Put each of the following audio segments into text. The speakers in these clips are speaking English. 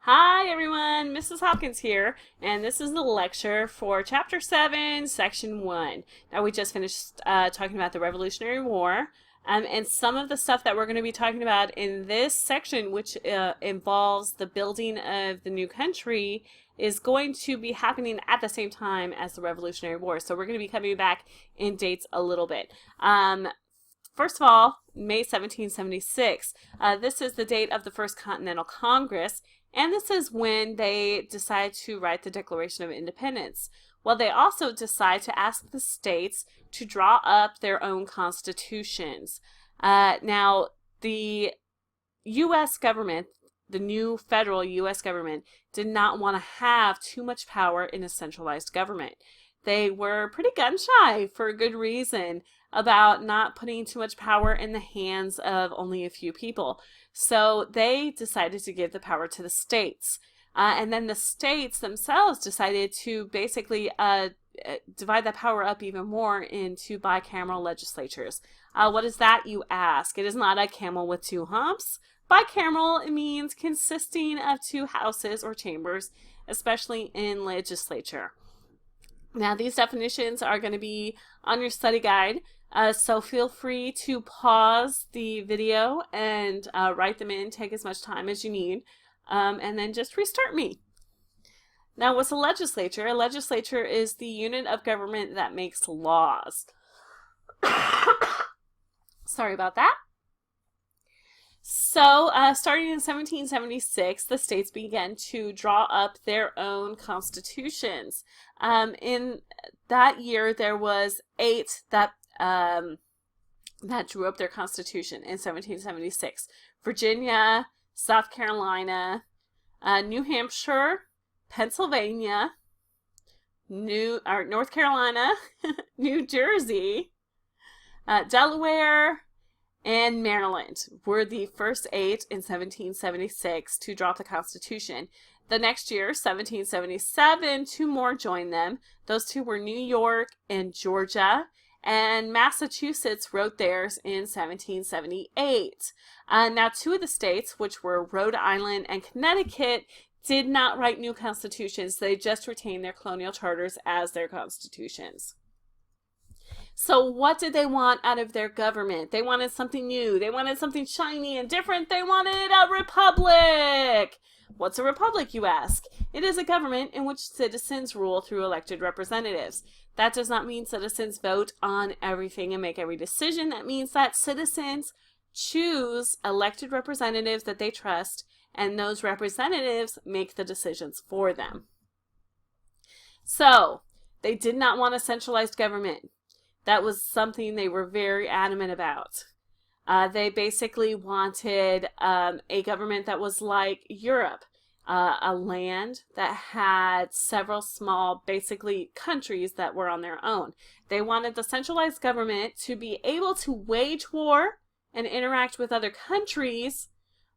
Hi everyone, Mrs. Hopkins here, and this is the lecture for Chapter 7, Section 1. Now we just finished talking about the Revolutionary War, and some of the stuff that we're going to be talking about in this section, which involves the building of the new country, is going to be happening at the same time as the Revolutionary War. So we're going to be coming back in dates a little bit. First of all, May 1776. This is the date of the First Continental Congress, and this is when they decide to write the Declaration of Independence. Well, they also decide to ask the states to draw up their own constitutions. Now, the U.S. government, the new federal U.S. government, did not want to have too much power in a centralized government. They were pretty gun-shy for a good reason about not putting too much power in the hands of only a few people. So they decided to give the power to the states. And then the states themselves decided to basically divide that power up even more into bicameral legislatures. What is that, you ask? It is not a camel with two humps. Bicameral means consisting of two houses or chambers, especially in legislature. Now, these definitions are going to be on your study guide, so feel free to pause the video and write them in, take as much time as you need, and then just restart me. Now, what's a legislature? A legislature is the unit of government that makes laws. Sorry about that. So, starting in 1776, the states began to draw up their own constitutions. In that year, there was 8 that drew up their constitution in 1776. Virginia, South Carolina, New Hampshire, Pennsylvania, North Carolina, New Jersey, Delaware, and Maryland were the first 8 in 1776 to draw up the Constitution. The next year, 1777, 2 more joined them. Those 2 were New York and Georgia, and Massachusetts wrote theirs in 1778. Now, 2 of the states, which were Rhode Island and Connecticut, did not write new constitutions. They just retained their colonial charters as their constitutions. So what did they want out of their government? They wanted something new. They wanted something shiny and different. They wanted a republic. What's a republic, you ask? It is a government in which citizens rule through elected representatives. That does not mean citizens vote on everything and make every decision. That means that citizens choose elected representatives that they trust, and those representatives make the decisions for them. So, they did not want a centralized government. That was something they were very adamant about. They basically wanted a government that was like Europe, a land that had several small, basically, countries that were on their own. They wanted the centralized government to be able to wage war and interact with other countries,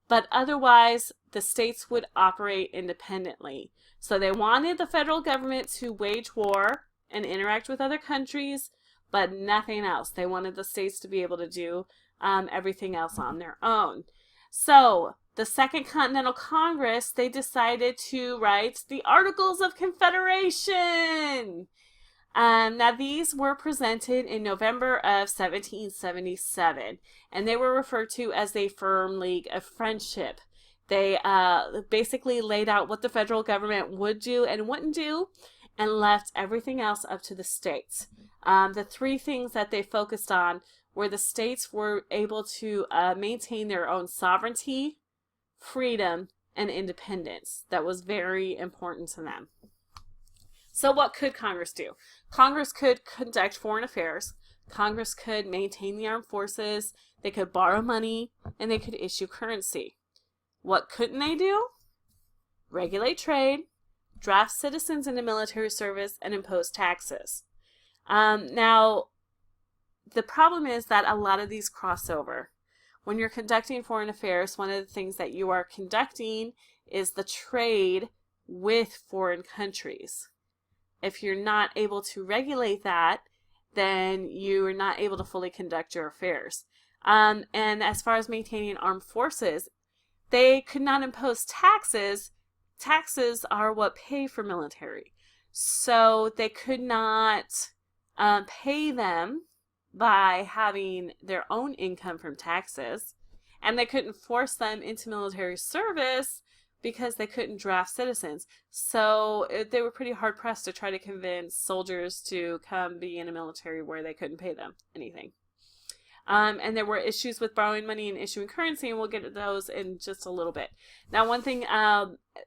but otherwise the states would operate independently. So they wanted the federal government to wage war and interact with other countries, but nothing else. They wanted the states to be able to do everything else on their own. So, the Second Continental Congress, they decided to write the Articles of Confederation. Now, these were presented in November of 1777, and they were referred to as a Firm League of Friendship. They basically laid out what the federal government would do and wouldn't do, and left everything else up to the states. The 3 things that they focused on were the states were able to maintain their own sovereignty, freedom, and independence. That was very important to them. So what could Congress do? Congress could conduct foreign affairs. Congress could maintain the armed forces. They could borrow money, and they could issue currency. What couldn't they do? Regulate trade, draft citizens into military service, and impose taxes. Now, the problem is that a lot of these cross over. When you're conducting foreign affairs, one of the things that you are conducting is the trade with foreign countries. If you're not able to regulate that, then you're not able to fully conduct your affairs. And as far as maintaining armed forces, they could not impose taxes taxes are what pay for military. So they could not pay them by having their own income from taxes, and they couldn't force them into military service because they couldn't draft citizens. So they were pretty hard pressed to try to convince soldiers to come be in a military where they couldn't pay them anything. And there were issues with borrowing money and issuing currency, and we'll get to those in just a little bit. Now, one thing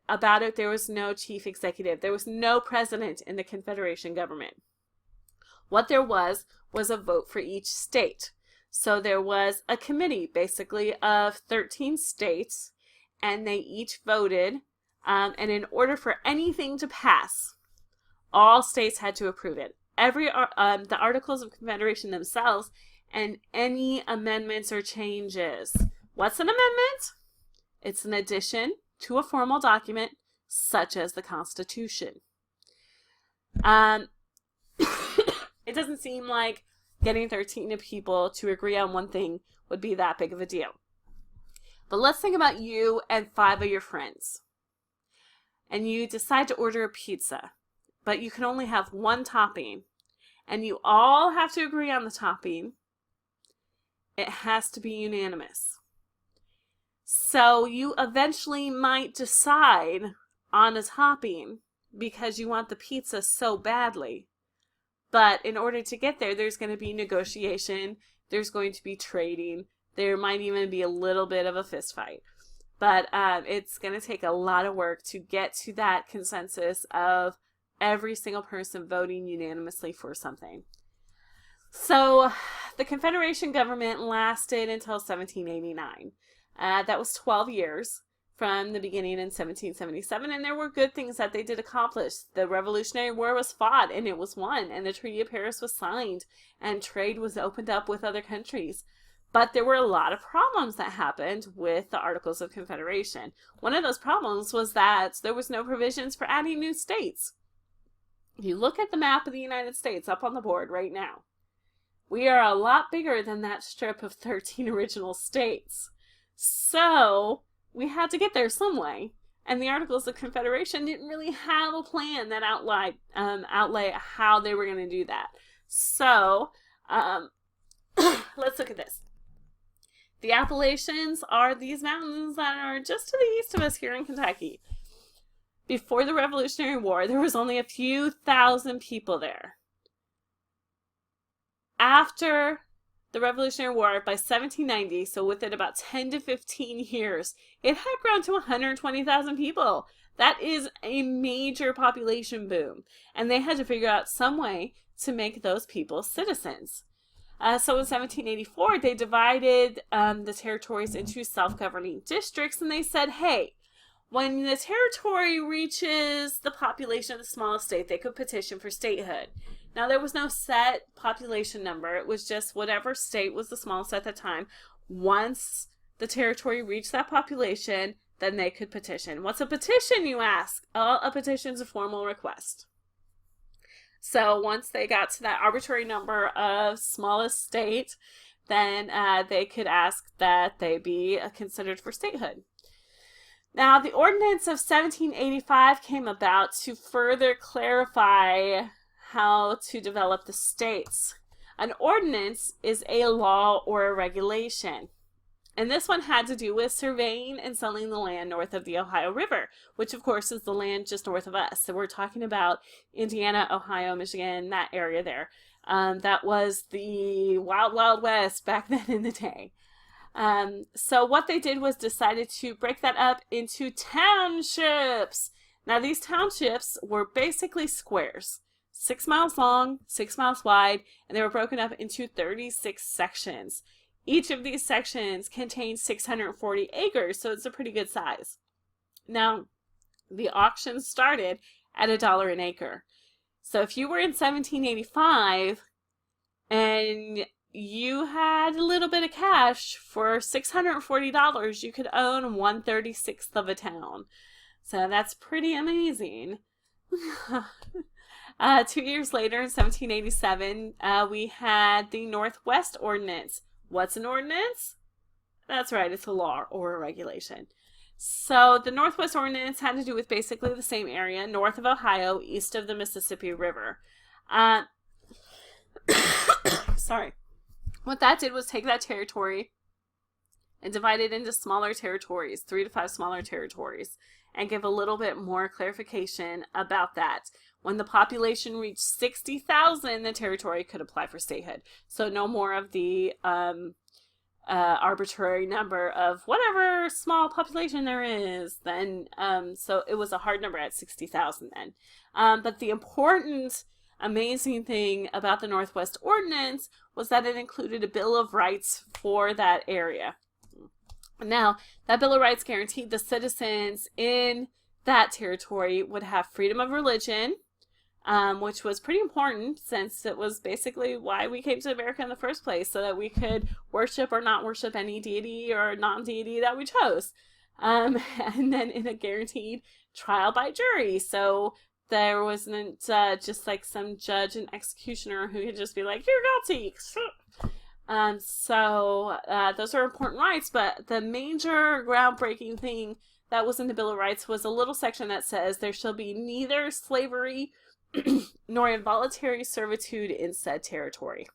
about it, there was no chief executive. There was no president in the Confederation government. What there was a vote for each state. So there was a committee, basically, of 13 states, and they each voted, and in order for anything to pass, all states had to approve it. The Articles of Confederation themselves, and any amendments or changes. What's an amendment? It's an addition to a formal document, such as the Constitution. It doesn't seem like getting 13 people to agree on one thing would be that big of a deal. But let's think about you and 5 of your friends. And you decide to order a pizza, but you can only have one topping. And you all have to agree on the topping. It has to be unanimous. So you eventually might decide on a topping because you want the pizza so badly. But in order to get there, there's going to be negotiation. There's going to be trading. There might even be a little bit of a fist fight. But it's going to take a lot of work to get to that consensus of every single person voting unanimously for something. So the Confederation government lasted until 1789. That was 12 years from the beginning in 1777, and there were good things that they did accomplish. The Revolutionary War was fought, and it was won, and the Treaty of Paris was signed, and trade was opened up with other countries. But there were a lot of problems that happened with the Articles of Confederation. One of those problems was that there was no provisions for adding new states. If you look at the map of the United States up on the board right now, we are a lot bigger than that strip of 13 original states. So we had to get there some way. And the Articles of Confederation didn't really have a plan that outlay how they were going to do that. So let's look at this. The Appalachians are these mountains that are just to the east of us here in Kentucky. Before the Revolutionary War, there was only a few thousand people there. After the Revolutionary War, by 1790, so within about 10 to 15 years, it had grown to 120,000 people. That is a major population boom. And they had to figure out some way to make those people citizens. So in 1784, they divided the territories into self-governing districts, and they said, hey, when the territory reaches the population of the smallest state, they could petition for statehood. Now, there was no set population number. It was just whatever state was the smallest at the time. Once the territory reached that population, then they could petition. What's a petition, you ask? A petition is a formal request. So once they got to that arbitrary number of smallest state, then they could ask that they be considered for statehood. Now, the Ordinance of 1785 came about to further clarify how to develop the states. An ordinance is a law or a regulation. And this one had to do with surveying and selling the land north of the Ohio River, which of course is the land just north of us. So we're talking about Indiana, Ohio, Michigan, that area there. That was the wild, wild west back then in the day. So what they did was decided to break that up into townships. Now these townships were basically squares, 6 miles long, 6 miles wide, and they were broken up into 36 sections. Each of these sections contains 640 acres, so it's a pretty good size. Now, the auction started at $1 an acre. So if you were in 1785 and you had a little bit of cash for $640, you could own 1/36 of a town. So that's pretty amazing. 2 years later, in 1787, we had the Northwest Ordinance. What's an ordinance? That's right, it's a law or a regulation. So the Northwest Ordinance had to do with basically the same area, north of Ohio, east of the Mississippi River. Uh, sorry. What that did was take that territory and divide it into smaller territories, 3 to 5 smaller territories, and give a little bit more clarification about that. When the population reached 60,000, the territory could apply for statehood. So no more of the arbitrary number of whatever small population there is. Then, so it was a hard number at 60,000 then. But the important, amazing thing about the Northwest Ordinance was that it included a Bill of Rights for that area. Now, that Bill of Rights guaranteed the citizens in that territory would have freedom of religion, which was pretty important since it was basically why we came to America in the first place, so that we could worship or not worship any deity or non-deity that we chose. And then in a guaranteed trial by jury. So there wasn't just like some judge and executioner who could just be like, you're guilty. So those are important rights, but the major groundbreaking thing that was in the Bill of Rights was a little section that says there shall be neither slavery nor involuntary servitude in said territory.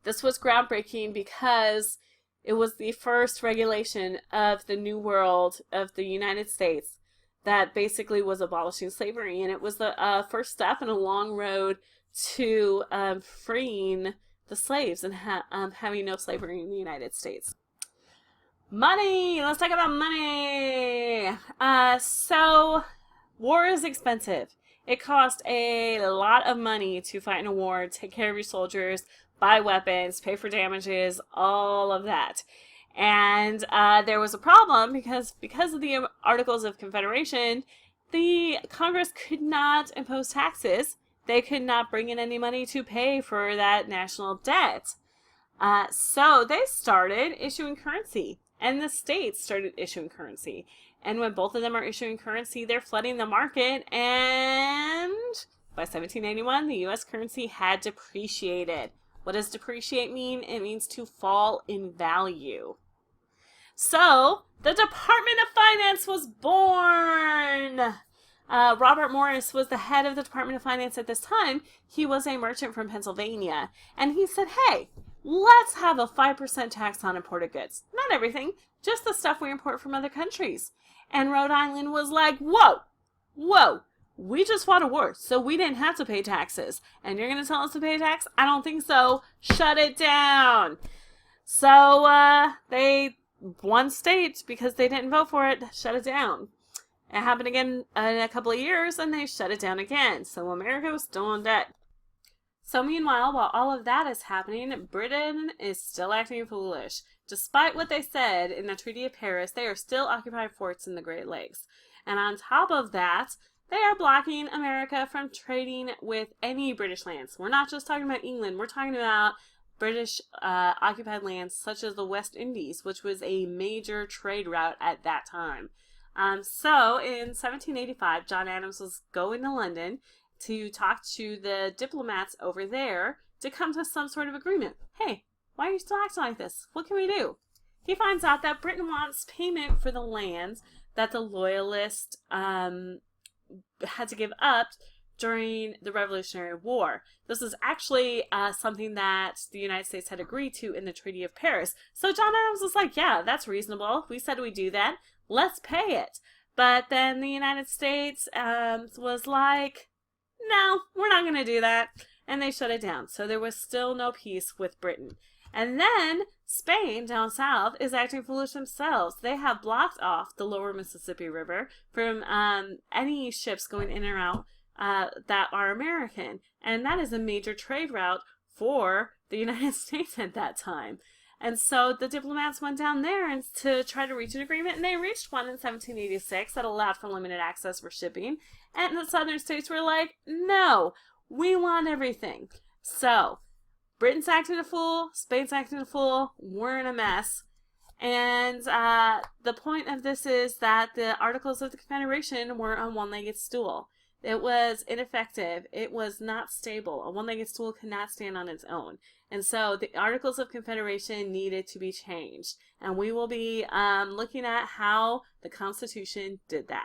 This was groundbreaking because it was the first regulation of the New World of the United States that basically was abolishing slavery, and it was the first step in a long road to freeing the slaves and having no slavery in the United States. Money! Let's talk about money! So, war is expensive. It cost a lot of money to fight in a war, take care of your soldiers, buy weapons, pay for damages, all of that. And there was a problem because of the Articles of Confederation, the Congress could not impose taxes. They could not bring in any money to pay for that national debt. So they started issuing currency, and the states started issuing currency. And when both of them are issuing currency, they're flooding the market, and by 1781, the U.S. currency had depreciated. What does depreciate mean? It means to fall in value. So, the Department of Finance was born! Robert Morris was the head of the Department of Finance at this time. He was a merchant from Pennsylvania. And he said, hey, let's have a 5% tax on imported goods. Not everything, just the stuff we import from other countries. And Rhode Island was like, whoa, we just fought a war, so we didn't have to pay taxes. And you're going to tell us to pay tax? I don't think so. Shut it down. So one state, because they didn't vote for it, shut it down. It happened again in a couple of years, and they shut it down again. So America was still in debt. So meanwhile, while all of that is happening, Britain is still acting foolish. Despite what they said in the Treaty of Paris, they are still occupying forts in the Great Lakes. And on top of that, they are blocking America from trading with any British lands. We're not just talking about England. We're talking about British occupied lands such as the West Indies, which was a major trade route at that time. So in 1785, John Adams was going to London to talk to the diplomats over there to come to some sort of agreement. Hey, why are you still acting like this? What can we do? He finds out that Britain wants payment for the lands that the Loyalists had to give up during the Revolutionary War. This is actually something that the United States had agreed to in the Treaty of Paris. So John Adams was like, yeah, that's reasonable. We said we'd do that. Let's pay it. But then the United States was like, no, we're not going to do that. And they shut it down. So there was still no peace with Britain. And then Spain down south is acting foolish themselves. They have blocked off the lower Mississippi River from any ships going in or out that are American. And that is a major trade route for the United States at that time. And so the diplomats went down there and to try to reach an agreement, and they reached one in 1786 that allowed for limited access for shipping. And the southern states were like, no, we want everything. So Britain's acting a fool, Spain's acting a fool, we're in a mess. And the point of this is that the Articles of the Confederation were a one-legged stool. It was ineffective. It was not stable. A one-legged stool could not stand on its own. And so the Articles of Confederation needed to be changed. And we will be looking at how the The Constitution did that.